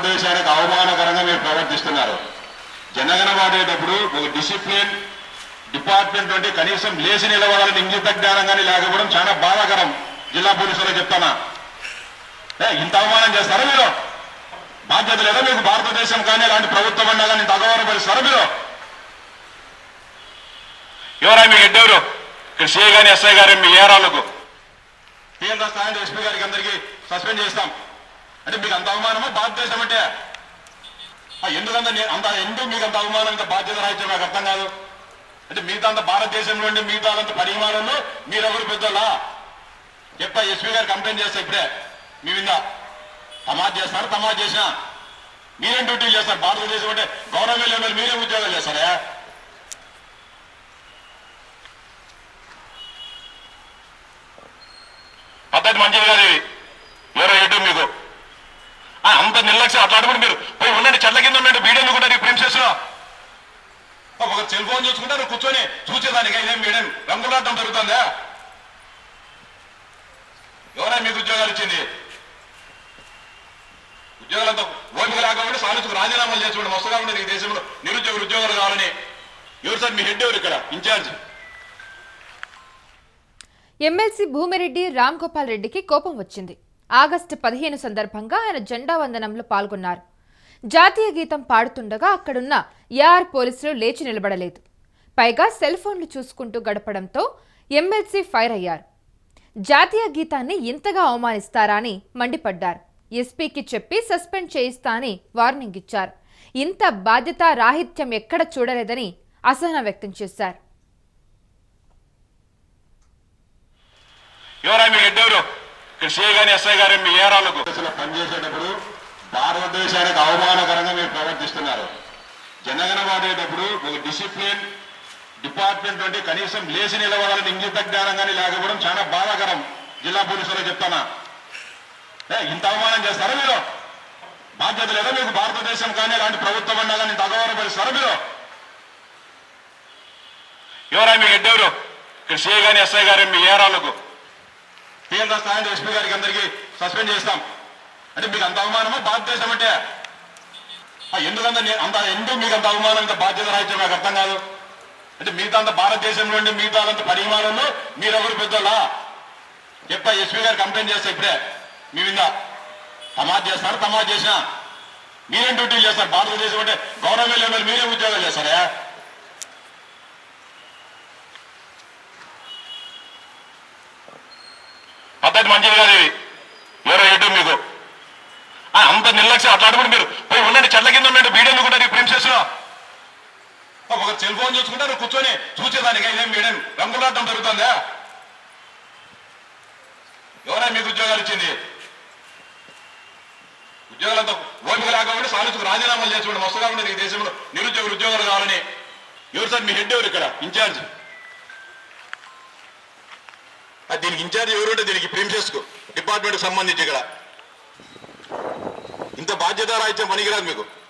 భారతదేశానికి అవమానకరంగా మీరు ప్రవర్తిస్తున్నారు. జనగణ వాడేటప్పుడు ఒక డిసిప్లిన్ డిపార్ట్మెంట్ అంటే కనీసం లేచి నిలబడాలని ఇంగిత జ్ఞానం కానీ లేకపోవడం చాలా బాధాకరం. జిల్లా పోలీసులో చెప్తానా, ఇంత అవమానం చేస్తారా మీరు? బాధ్యత లేదా మీకు? భారతదేశం కానీ అలాంటి ప్రభుత్వం అన్నా కానీ ఇంత అగౌరవపరిస్తారా మీరు? ఎవరా మీకు ఎడ్డెవరు? ఇక్కడ సిఐ గాని ఎస్ఐ గారు మీ ఏరాలకు కేంద్ర స్థాయి ఎస్పీ గారికి అందరికీ సస్పెండ్ చేస్తాం అంటే మీకు అంత అవమానమా? భారతదేశం అంటే ఎందుకు మీకు అంత అవమానం, ఇంత బాధ్యత రాయితే నాకు అర్థం కాదు. అంటే మిగతా అంత భారతదేశంలో ఉండి మిగతా అంత పరిమాణంలో మీరెవరు పెద్దలా చెప్తా. ఎస్పీ గారు కంప్లైంట్ చేస్తా ఇప్పుడే. మీ మీద తమాజ్ చేస్తారు, తమాజ్ చేసినా మీరేం డ్యూటీలు చేస్తారు? భారతదేశం అంటే గవర్నమెంట్ ఎమ్మెల్యే మీరే ఉద్యోగాలు చేస్తారా? పద్ధతి మంచిది కాదు. ఎవరో ఏటో మీకు అంత నిర్లక్ష్యం అట్లా అడుగుడు. మీరు పోయి ఉండండి, చెట్ల కింద ఉండండి, బీడెందు కూడా ప్రిన్సెస్ లో ఒక సెల్ ఫోన్ చూసుకుంటారు కూర్చొని చూసేదానికి. ఇదేం మీడియం రంగులాటం జరుగుతుందా? ఎవరైనా మీకు ఉద్యోగాలు ఇచ్చింది? ఉద్యోగాలంతా ఓపిక రాకపోతే సాధించుకు రాజీనామాలు చేసుకోండి. మస్తుగా ఉండే ఈ దేశంలో నిరుద్యోగులు ఉద్యోగాలు కావాలని. ఎవరు సార్ మీ హెడ్? ఎవరు ఇక్కడ ఇన్ఛార్జ్? ఎమ్మెల్సీ భూమిరెడ్డి రామ్ గోపాల్ రెడ్డికి కోపం వచ్చింది. ఆగస్టు 15 సందర్భంగా ఆయన జెండా వందనంలో పాల్గొన్నారు. జాతీయ గీతం పాడుతుండగా అక్కడున్న ఏఆర్ పోలీసులు లేచి నిలబడలేదు. పైగా సెల్ ఫోన్లు చూసుకుంటూ గడపడంతో ఎమ్మెల్సీ ఫైర్ అయ్యారు. జాతీయ గీతాన్ని ఇంతగా అవమానిస్తారా అని మండిపడ్డారు. ఎస్పీకి చెప్పి సస్పెండ్ చేయిస్తా అని వార్నింగ్ ఇచ్చారు. ఇంత బాధ్యతా రాహిత్యం ఎక్కడ చూడలేదని అసహనం వ్యక్తం చేశారు. ఎవరా మీకు ఎడ్డెవరు? ఇక్కడ సిఐ గాని ఎస్ఐ గారు మీ ఏరాలకు పనిచేసేటప్పుడు భారతదేశానికి అవమానకరంగా మీరు ప్రవర్తిస్తున్నారు. జనగణ వాడేటప్పుడు ఒక డిసిప్లిన్ డిపార్ట్మెంట్ అంటే కనీసం లేచి నిలబడాలని ఇంగిత జ్ఞానం కానీ లేకపోవడం చాలా బాధాకరం. జిల్లా పోలీసులో చెప్తానా, ఇంత అవమానం చేస్తారా మీరు? బాధ్యత లేదా మీకు? భారతదేశం కానీ అలాంటి ప్రభుత్వం అన్నా కానీ ఇంత అగౌరవపరిస్తారా మీరు? ఎవరా మీకు ఎడ్డెవరు? ఇక్కడ సిఐ గాని ఎస్ఐ గారు మీ ఏరాలకు కేంద్ర స్థాయి ఎస్పీ గారికి అందరికీ సస్పెండ్ చేస్తాం అంటే మీకు అంత అవమానమా? భారతదేశం అంటే ఎందుకు మీకు అంత అవమానం, ఇంత బాధ్యత రాయితే నాకు అర్థం కాదు. అంటే మిగతా అంత భారతదేశంలో ఉండి మిగతా అంత పరిమాణంలో మీరెవరు పెద్దలా చెప్తా. ఎస్పీ గారు కంప్లైంట్ చేస్తా ఇప్పుడే. మీ మీద తమాజ్ చేస్తారు, తమాజ్ చేసినా మీరేం డ్యూటీలు చేస్తారు? భారతదేశం అంటే గవర్నమెంట్ ఎమ్మెల్యే మీరే ఉద్యోగాలు చేస్తారా? పద్ధతి మంచిది కాదు. ఎవరో ఏటో మీకు అంత నిర్లక్ష్యం అట్లా అడుగుడు. మీరు పోయి ఉండండి, చెట్ల కింద ఉండండి, బీడెందు కూడా ప్రిన్సెస్ లో ఒక సెల్ ఫోన్ చూసుకుంటారు కూర్చొని చూసేదానికి. ఇదేం మీడియం రంగులాటం జరుగుతుందా? ఎవరైనా మీకు ఉద్యోగాలు ఇచ్చింది? ఉద్యోగాలంతా ఓపిక రాకపోతే సాధించుకు రాజీనామాలు చేసుకోండి. మస్తుగా ఉండే ఈ దేశంలో నిరుద్యోగులు ఉద్యోగాలు కావాలని. ఎవరు సార్ మీ హెడ్? ఎవరు ఇక్కడ ఇన్ఛార్జ్? దీనికి ఇన్ఛార్జ్ ఎవరు అంటే దీనికి ప్రిన్సెస్ కు డిపార్ట్మెంట్ సంబంధించి ఇక్కడ ఇంత బాధ్యత రాయితే పనికిరాదు మీకు.